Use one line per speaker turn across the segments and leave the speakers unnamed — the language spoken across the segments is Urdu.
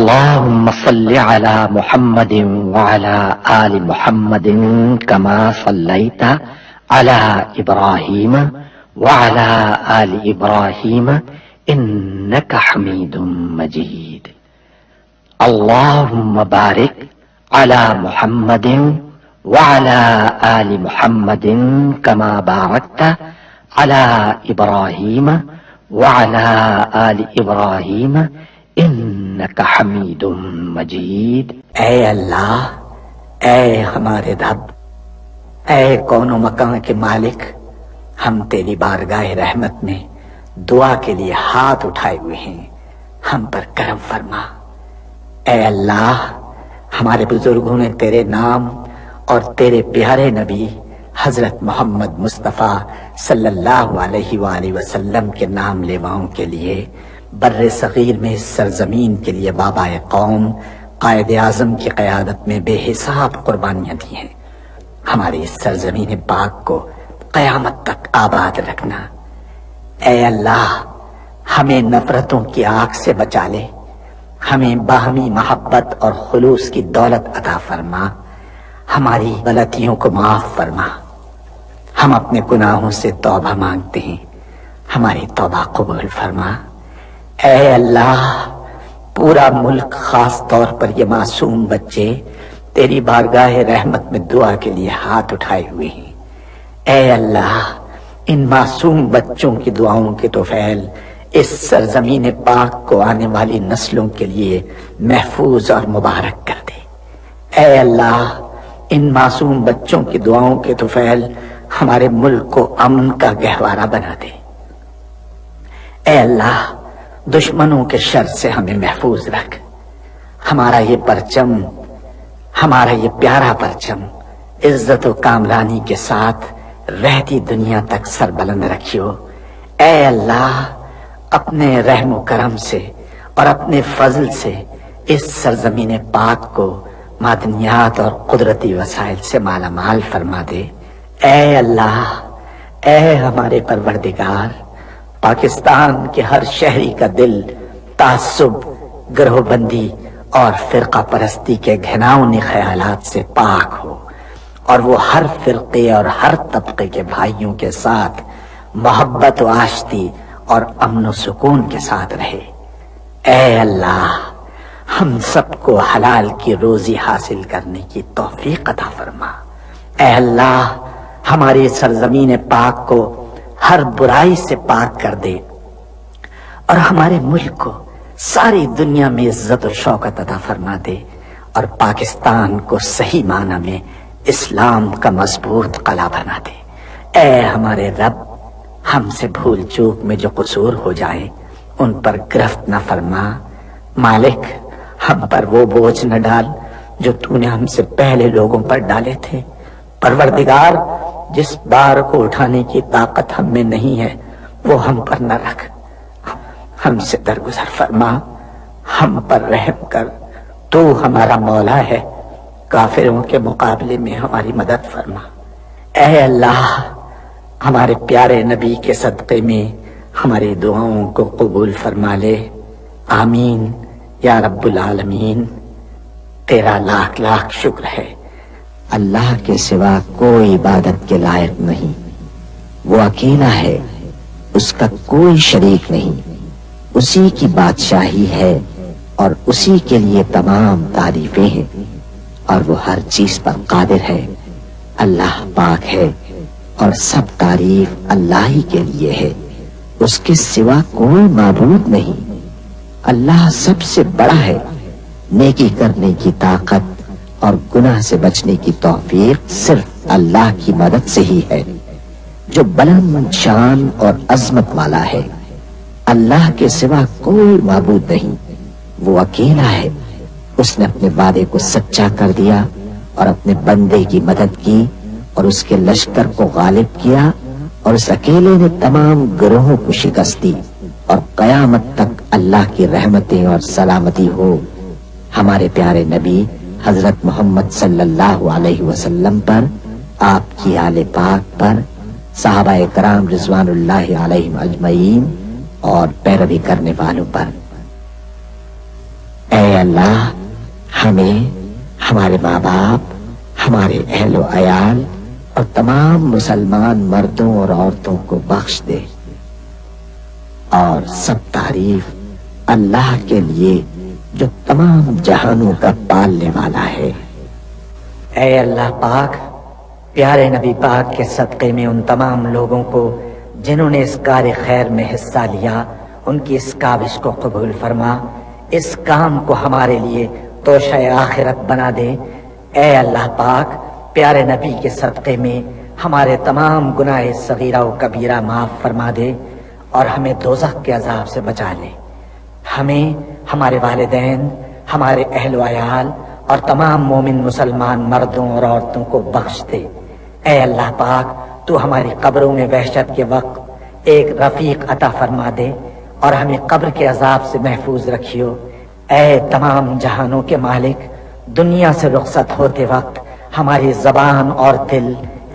اللهم صل على محمد وعلى آل محمد كما صليت على إبراهيم وعلى آل إبراهيم إنك حميد مجيد. اللهم بارك على محمد وعلى آل محمد كما باركت على إبراهيم وعلى آل إبراهيم إنك حميد مجيد.
اے اللہ، اے ہمارے رب، اے کون و مکان کے مالک، ہم تیری بارگاہ رحمت میں دعا کے لیے ہاتھ اٹھائے ہوئے ہیں، ہم پر کرم فرما۔ اے اللہ، ہمارے بزرگوں نے تیرے نام اور تیرے پیارے نبی حضرت محمد مصطفیٰ صلی اللہ علیہ وآلہ وسلم کے نام لیواؤں کے لیے بر صغیر میں اس سرزمین کے لیے بابا قوم قائد اعظم کی قیادت میں بے حساب قربانیاں دی ہیں۔ ہماری اس سرزمین پاک کو قیامت تک آباد رکھنا۔ اے اللہ، ہمیں نفرتوں کی آگ سے بچا لے، ہمیں باہمی محبت اور خلوص کی دولت عطا فرما، ہماری غلطیوں کو معاف فرما۔ ہم اپنے گناہوں سے توبہ مانگتے ہیں، ہماری توبہ قبول فرما۔ اے اللہ، پورا ملک، خاص طور پر یہ معصوم بچے تیری بارگاہ رحمت میں دعا کے لیے ہاتھ اٹھائے ہوئے ہیں۔ اے اللہ، ان معصوم بچوں کی دعاؤں کے طفیل اس سرزمین پاک کو آنے والی نسلوں کے لیے محفوظ اور مبارک کر دے۔ اے اللہ، ان معصوم بچوں کی دعاؤں کے طفیل ہمارے ملک کو امن کا گہوارہ بنا دے۔ اے اللہ، دشمنوں کے شر سے ہمیں محفوظ رکھ۔ ہمارا یہ پرچم، ہمارا یہ پیارا پرچم عزت و کامرانی کے ساتھ رہتی دنیا تک سربلند رکھیو۔ اے اللہ، اپنے رحم و کرم سے اور اپنے فضل سے اس سرزمین پاک کو معدنیات اور قدرتی وسائل سے مالا مال فرما دے۔ اے اللہ، اے ہمارے پروردگار، پاکستان کے ہر شہری کا دل تعصب، گروہ بندی اور فرقہ پرستی کے گھناؤنے خیالات سے پاک ہو، اور وہ ہر فرقے اور ہر طبقے کے بھائیوں کے ساتھ محبت و آشتی اور امن و سکون کے ساتھ رہے۔ اے اللہ، ہم سب کو حلال کی روزی حاصل کرنے کی توفیق عطا فرما۔ اے اللہ، ہماری سرزمین پاک کو ہر برائی سے پاک کر دے، اور ہمارے ملک کو ساری دنیا میں عزت و شوکت عطا فرما دے، اور پاکستان کو صحیح معنی میں اسلام کا مضبوط قلعہ بنا دے۔ اے ہمارے رب، ہم سے بھول چوک میں جو قصور ہو جائے ان پر گرفت نہ فرما۔ مالک، ہم پر وہ بوجھ نہ ڈال جو تو نے ہم سے پہلے لوگوں پر ڈالے تھے۔ پروردگار، جس بار کو اٹھانے کی طاقت ہم میں نہیں ہے وہ ہم پر نہ رکھ، ہم سے درگزر فرما، ہم پر رحم کر۔ تو ہمارا مولا ہے، کافروں کے مقابلے میں ہماری مدد فرما۔ اے اللہ، ہمارے پیارے نبی کے صدقے میں ہماری دعاؤں کو قبول فرما لے۔ آمین یا رب العالمین۔ تیرا لاکھ لاکھ شکر ہے۔
اللہ کے سوا کوئی عبادت کے لائق نہیں، وہ اکیلا ہے، اس کا کوئی شریک نہیں، اسی کی بادشاہی ہے اور اسی کے لیے تمام تعریفیں ہیں، اور وہ ہر چیز پر قادر ہے۔ اللہ پاک ہے اور سب تعریف اللہ ہی کے لیے ہے، اس کے سوا کوئی معبود نہیں۔ اللہ سب سے بڑا ہے، نیکی کرنے کی طاقت اور گناہ سے بچنے کی توفیق صرف اللہ کی مدد سے ہی ہے، جو بلند شان اور عظمت والا ہے۔ اللہ کے سوا کوئی معبود نہیں، وہ اکیلا ہے۔ اس نے اپنے وعدے کو سچا کر دیا اور اپنے بندے کی مدد کی اور اس کے لشکر کو غالب کیا، اور اس اکیلے نے تمام گروہوں کو شکست دی، اور قیامت تک اللہ کی رحمتیں اور سلامتی ہو ہمارے پیارے نبی حضرت محمد صلی اللہ علیہ وسلم پر، آپ کی آل پاک پر، صحابہ کرام رضوان اللہ علیہم اجمعین اور پیروی کرنے والوں پر۔ اے اے اللہ ہمیں، ہمارے ماں باپ، ہمارے اہل و عیال اور تمام مسلمان مردوں اور عورتوں کو بخش دے، اور سب تعریف اللہ کے لیے جو تمام جہانوں کا پالنے والا ہے۔
اے اللہ پاک، پیارے نبی پاک کے صدقے میں ان تمام لوگوں کو جنہوں نے اس کار خیر میں حصہ لیا، ان کی اس کاوش کو قبول فرما، اس کام کو ہمارے لیے توشہ آخرت بنا دے۔ اے اللہ پاک، پیارے نبی کے صدقے میں ہمارے تمام گناہ صغیرہ و کبیرہ معاف فرما دے اور ہمیں دوزخ کے عذاب سے بچا لے۔ ہمیں، ہمارے والدین، ہمارے اہل و عیال اور تمام مومن مسلمان مردوں اور عورتوں کو بخش دے۔ اے اللہ پاک، تو ہماری قبروں میں وحشت کے وقت ایک رفیق عطا فرما دے اور ہمیں قبر کے عذاب سے محفوظ رکھیو۔ اے تمام جہانوں کے مالک، دنیا سے رخصت ہوتے وقت ہماری زبان اور دل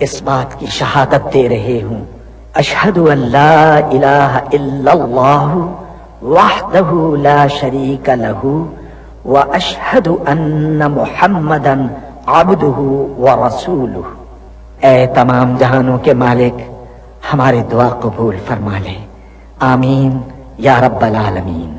اس بات کی شہادت دے رہے ہوں، اشہد ان لا الہ الا اللہ وحدہ لا شریک لہ واشہد ان محمدا عبدہ ورسولہ۔ اے تمام جہانوں کے مالک، ہماری دعا قبول فرما لے، آمین یا رب العالمین۔